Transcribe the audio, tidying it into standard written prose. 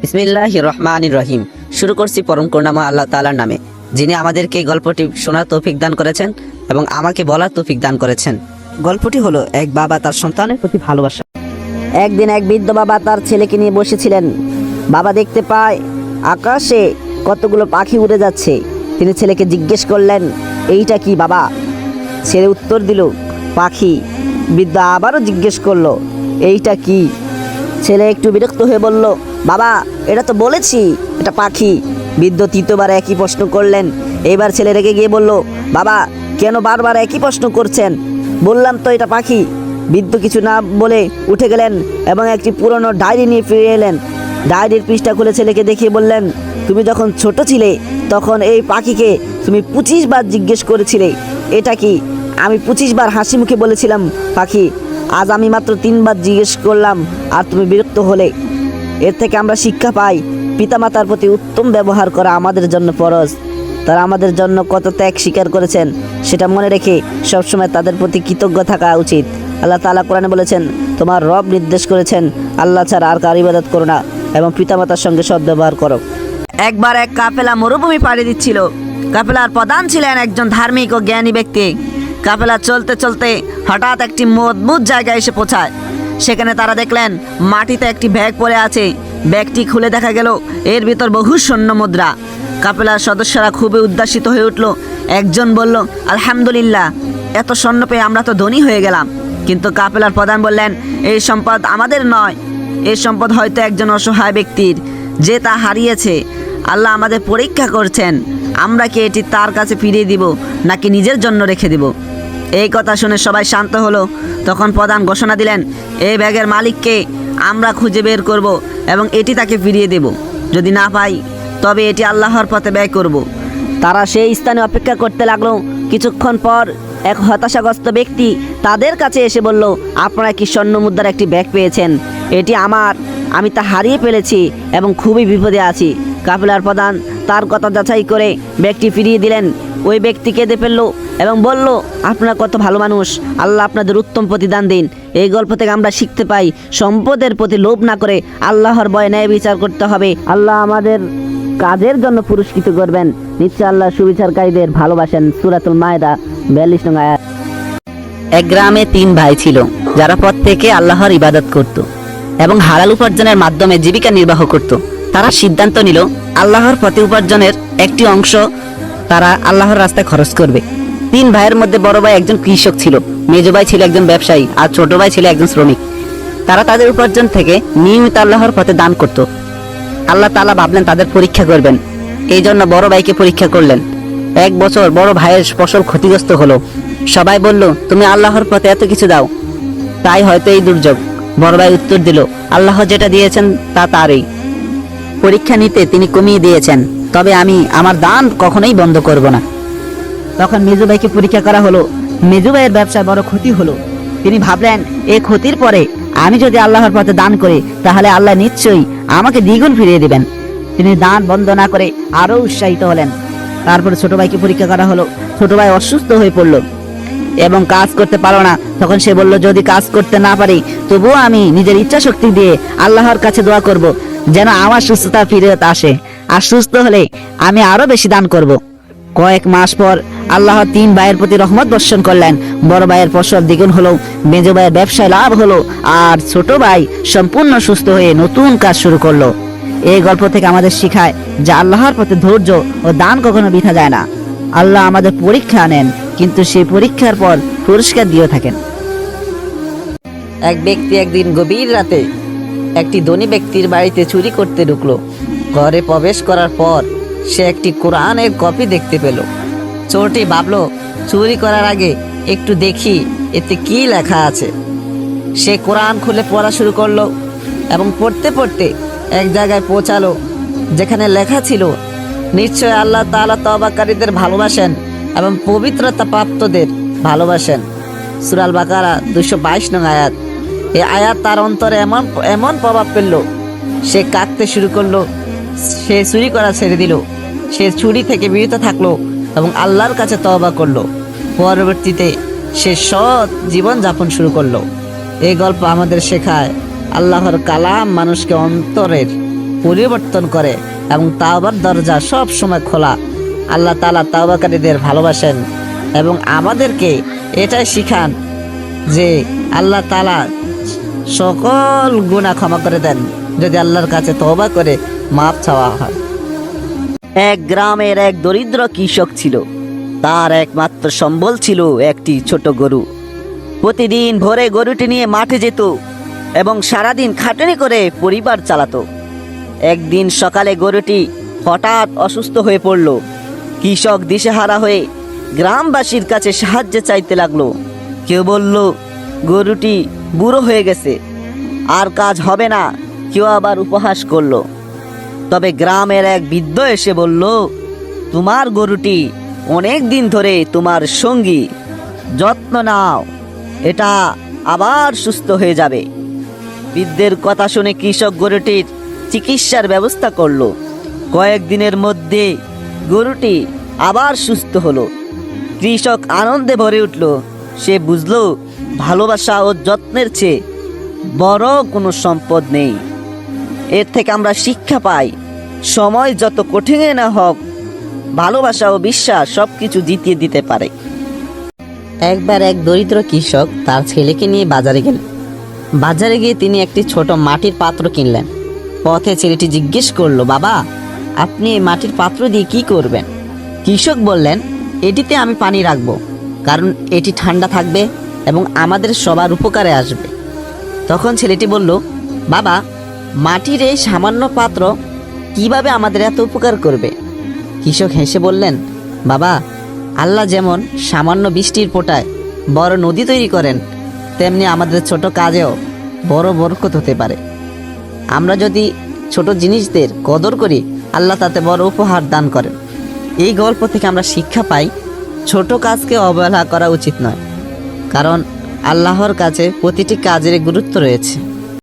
বিসমিল্লাহির রহমানির রহিম। শুরু করছি পরম করুণাময় আল্লাহ তাআলার নামে, যিনি আমাদেরকে এই গল্পটি শোনার তৌফিক দান করেছেন এবং আমাকে বলার তৌফিক দান করেছেন। গল্পটি হলো এক বাবা তার সন্তানের প্রতি ভালোবাসা। একদিন এক বৃদ্ধ বাবা তার ছেলেকে নিয়ে বসেছিলেন। বাবা দেখতে পায় আকাশে কতগুলো পাখি উড়ে যাচ্ছে। তিনি ছেলেকে জিজ্ঞেস করলেন, এইটা কি বাবা? ছেলে উত্তর দিল, পাখি। বৃদ্ধ আবারও জিজ্ঞেস করলো, এইটা কি? ছেলে একটু বিরক্ত হয়ে বলল, বাবা এটা তো বলেছি এটা পাখি। বৃদ্ধ তৃতীয়বার একই প্রশ্ন করলেন। এবার ছেলে রেগে গিয়ে বলল, বাবা কেন বারবার একই প্রশ্ন করছেন? বললাম তো এটা পাখি। বৃদ্ধ কিছু না বলে উঠে গেলেন এবং একটি পুরনো ডায়েরি নিয়ে ফিরে এলেন। ডায়েরির পৃষ্ঠা খুলে ছেলেকে দেখিয়ে বললেন, তুমি যখন ছোট ছিলে তখন এই পাখিকে তুমি 25 বার জিজ্ঞেস করেছিলে এটা কি। আমি 25 বার হাসি মুখে বলেছিলাম পাখি। আজ আমি মাত্র 3 বার জিজ্ঞেস করলাম আর তুমি বিরক্ত হলে। এর থেকে আমরা শিক্ষা পাই, পিতামাতার প্রতি উত্তম ব্যবহার করা আমাদের জন্য ফরজ। তারা আমাদের জন্য কত ত্যাগ স্বীকার করেছেন সেটা মনে রেখে সবসময় তাদের প্রতি কৃতজ্ঞ থাকা উচিত। আল্লাহ তাআলা কোরআনে বলেছেন, তোমার রব নির্দেশ করেছেন আল্লাহ ছাড়া আর কার ইবাদত করো না এবং পিতামাতার সঙ্গে সদ্ব্যবহার করো। একবার এক কাফেলা মরুভূমি পাড়ি দিচ্ছিল। কাফেলার প্রধান ছিলেন একজন ধার্মিক ও জ্ঞানী ব্যক্তি। কাফেলা চলতে চলতে হঠাৎ একটি মজবুত জায়গায় এসে পৌঁছায়। সেখানে তারা দেখলেন মাটিতে একটি ব্যাগ পড়ে আছে। ব্যাগটি খুলে দেখা গেল এর ভিতর বহু স্বর্ণ মুদ্রা। কাফেলার সদস্যরা খুবই উদ্দাসিত হয়ে উঠল। একজন বলল, আলহামদুলিল্লাহ, এত স্বর্ণ পেয়ে আমরা তো ধনী হয়ে গেলাম। কিন্তু কাফেলার প্রধান বললেন, এই সম্পদ আমাদের নয়, এই সম্পদ হয়তো একজন অসহায় ব্যক্তির, যে তা হারিয়েছে। আল্লাহ আমাদের পরীক্ষা করছেন, আমরা কি এটি তার কাছে ফিরিয়ে দিব নাকি নিজের জন্য রেখে দিব। এই কথা শুনে সবাই শান্ত হলো। তখন প্রধান ঘোষণা দিলেন, এই ব্যাগের মালিককে আমরা খুঁজে বের করব এবং এটি তাকে ফিরিয়ে দেব। যদি না পাই তবে এটি আল্লাহর পথে ব্যয় করব। তারা সেই স্থানে অপেক্ষা করতে লাগলো। কিছুক্ষণ পর এক হতাশাগ্রস্ত ব্যক্তি তাদের কাছে এসে বলল, আপনারা কি স্বর্ণ মুদ্রার একটি ব্যাগ পেয়েছেন? এটি আমার, আমি তা হারিয়ে ফেলেছি এবং খুবই বিপদে আছি। কাফেলার প্রধান তার কথা যাচাই করে ব্যাগটি ফিরিয়ে দিলেন। ওই ব্যক্তি কেঁদে ফেলল এবং বলল, আপনারা কত ভালো মানুষ, আল্লাহ আপনাদের উত্তম প্রতিদান দিন। এই গল্প থেকে আমরা শিখতে পাই, সম্পদের প্রতি লোভ না করে আল্লাহর ভয়ে ন্যায় বিচার করতে হবে। আল্লাহ আমাদের কাজের জন্য পুরস্কৃত করবেন। নিশ্চয় আল্লাহ সুবিচারকারীদের ভালোবাসেন। সূরাতুল মায়েদা 42 নং আয়াত। এক গ্রামে 3 ভাই ছিল, যারা প্রত্যেকে আল্লাহর ইবাদত করত এবং হালাল উপার্জনের মাধ্যমে জীবিকা নির্বাহ করত। তারা সিদ্ধান্ত নিল, আল্লাহর পথে উপার্জনের একটি অংশ তারা আল্লাহর রাস্তায় খরচ করবে। 3 ভাইয়ের মধ্যে বড় ভাই একজন কৃষক ছিল, মেজ ভাই ছিল একজন ব্যবসায়ী আর ছোট ভাই ছিল একজন শ্রমিক। তারা তাদের উপার্জন থেকে নিয়মিত আল্লাহর পথে দান করত। আল্লাহ তাআলা ভাবলেন তাদের পরীক্ষা করবেন, এই জন্য বড় ভাইকে পরীক্ষা করলেন। 1 বছর বড় ভাইয়ের ফসল ক্ষতিগ্রস্ত হলো। সবাই বলল, তুমি আল্লাহর পথে এত কিছু দাও, তাই হয়তো এই দুর্যোগ। বড় ভাই উত্তর দিল, আল্লাহ যেটা দিয়েছেন তা তারই। পরীক্ষা নিতে তিনি কমিয়ে দিয়েছেন, তবে আমি আমার দান কখনোই বন্ধ করব না। তখন মেজু ভাইকে পরীক্ষা করা হলো। মেজু ভাইয়ের ব্যবসায় বড় ক্ষতি হলো। তিনি ভাবলেন, এই ক্ষতির পরে আমি যদি আল্লাহর পথে দান করি তাহলে আল্লাহ নিশ্চয়ই আমাকে দ্বিগুণ ফিরিয়ে দিবেন। তিনি দান বন্ধ না করে আরো উৎসাহিত হলেন। তারপরে ছোট ভাইকে পরীক্ষা করা হলো। ছোট ভাই অসুস্থ হয়ে পড়ল এবং কাজ করতে পারলো না। তখন সে বলল, যদি কাজ করতে না পারি তবুও আমি নিজের ইচ্ছা শক্তি দিয়ে আল্লাহর কাছে দোয়া করব যেন আমার সুস্থতা ফিরে আসে, আর সুস্থ হলে আমি আরো বেশি দান করব। কয়েক মাস পর আল্লাহ 3 ভাইয়ের প্রতি রহমত বর্ষণ করলেন। বড় ভাইয়ের ফসল দ্বিগুণ হলো, মেজ ভাইয়ের ব্যবসায় লাভ হলো, আর ছোট ভাই সম্পূর্ণ সুস্থ হয়ে নতুন কাজ শুরু করলো। এই গল্প থেকে আমাদের শিখায় যে আল্লাহর পথে ধৈর্য ও দান কখনো বৃথা যায় না। আল্লাহ আমাদের পরীক্ষা নেন, কিন্তু সেই পরীক্ষার পর পুরস্কার দিয়ে থাকেন। এক ব্যক্তি একদিন গভীর রাতে একটি ধনী ব্যক্তির বাড়িতে চুরি করতে ঢুকলো। ঘরে প্রবেশ করার পর সে একটি কোরআনের কপি দেখতে পেল। চোরটি ভাবলো, চুরি করার আগে একটু দেখি এতে কি লেখা আছে। সে কোরআন খুলে পড়া শুরু করলো এবং পড়তে পড়তে এক জায়গায় পৌঁছালো যেখানে লেখা ছিল, নিশ্চয় আল্লাহ তাআলা তওবাকারীদের ভালোবাসেন এবং পবিত্রতা প্রাপ্তদের ভালোবাসেন। সূরা আল বাকারা 222 নং আয়াত। এই আয়াত তার অন্তরে এমন প্রভাব ফেললো, সে কাঁদতে শুরু করলো। সে চুরি করা ছেড়ে দিল। সে চুরি থেকে বিরত থাকলো এবং আল্লাহর কাছে তওবা করলো। পরবর্তীতে সে সৎ জীবন যাপন শুরু করলো। এই গল্প আমাদের শেখায়, আল্লাহর কালাম মানুষকে অন্তরের পরিবর্তন করে এবং তাওবার দরজা সব সময় খোলা। আল্লাহ তাআলা তাওবাকারীদের ভালোবাসেন এবং আমাদেরকে এটাই শিখান যে আল্লাহ তাআলা সকল গুনাহ ক্ষমা করে দেন যদি আল্লাহর কাছে তওবা করে মাপ চাওয়া হয়। এক গ্রামের এক দরিদ্র কৃষক ছিল। তার একমাত্র সম্বল ছিল একটি ছোট গরু। প্রতিদিন ভোরে গরুটি নিয়ে মাঠে যেত এবং সারাদিন খাটুনি করে পরিবার চালাতো। একদিন সকালে গরুটি হঠাৎ অসুস্থ হয়ে পড়ল। কৃষক দিশেহারা হয়ে গ্রামবাসীর কাছে সাহায্য চাইতে লাগলো। কেউ বলল গরুটি বুড়ো হয়ে গেছে, আর কাজ হবে না। কেউ আবার উপহাস করলো। তবে গ্রামের এক বৃদ্ধ এসে বলল, তোমার গরুটি অনেক দিন ধরে তোমার সঙ্গী, যত্ন নাও, এটা আবার সুস্থ হয়ে যাবে। বৃদ্ধের কথা শুনে কৃষক গরুটির চিকিৎসার ব্যবস্থা করলো। কয়েকদিনের মধ্যে গরুটি আবার সুস্থ হলো। কৃষক আনন্দে ভরে উঠল। সে বুঝলো ভালোবাসা ও যত্নের চেয়ে বড় কোনো সম্পদ নেই। এর থেকে আমরা শিক্ষা পাই, সময় যত কঠিন না হোক, ভালোবাসা ও বিশ্বাস সবকিছু জিতিয়ে দিতে পারে। একবার এক দরিদ্র কৃষক তার ছেলেকে নিয়ে বাজারে গেলেন। বাজারে গিয়ে তিনি একটি ছোট মাটির পাত্র কিনলেন। পথে ছেলেটি জিজ্ঞেস করলো, বাবা, আপনি এই মাটির পাত্র দিয়ে কি করবেন? কৃষক বললেন, এটিতে আমি পানি রাখবো, কারণ এটি ঠান্ডা থাকবে এবং আমাদের সবার উপকারে আসবে। তখন ছেলেটি বলল, বাবা, মাটির এই সামান্য পাত্র কিভাবে আমাদের এত উপকার করবে? কৃষক হেসে বললেন, বাবা, আল্লাহ যেমন সামান্য বৃষ্টির ফোঁটায় বড় নদী তৈরি করেন, তেমনি আমাদের ছোট কাজেও বড় বরকত হতে পারে। আমরা যদি ছোট জিনিসদের কদর করি, আল্লাহ তাতে বড় উপহার দান করেন। এই গল্প থেকে আমরা শিক্ষা পাই, ছোট কাজকে অবহেলা করা উচিত নয়, কারণ আল্লাহর কাছে প্রতিটি কাজের গুরুত্ব রয়েছে।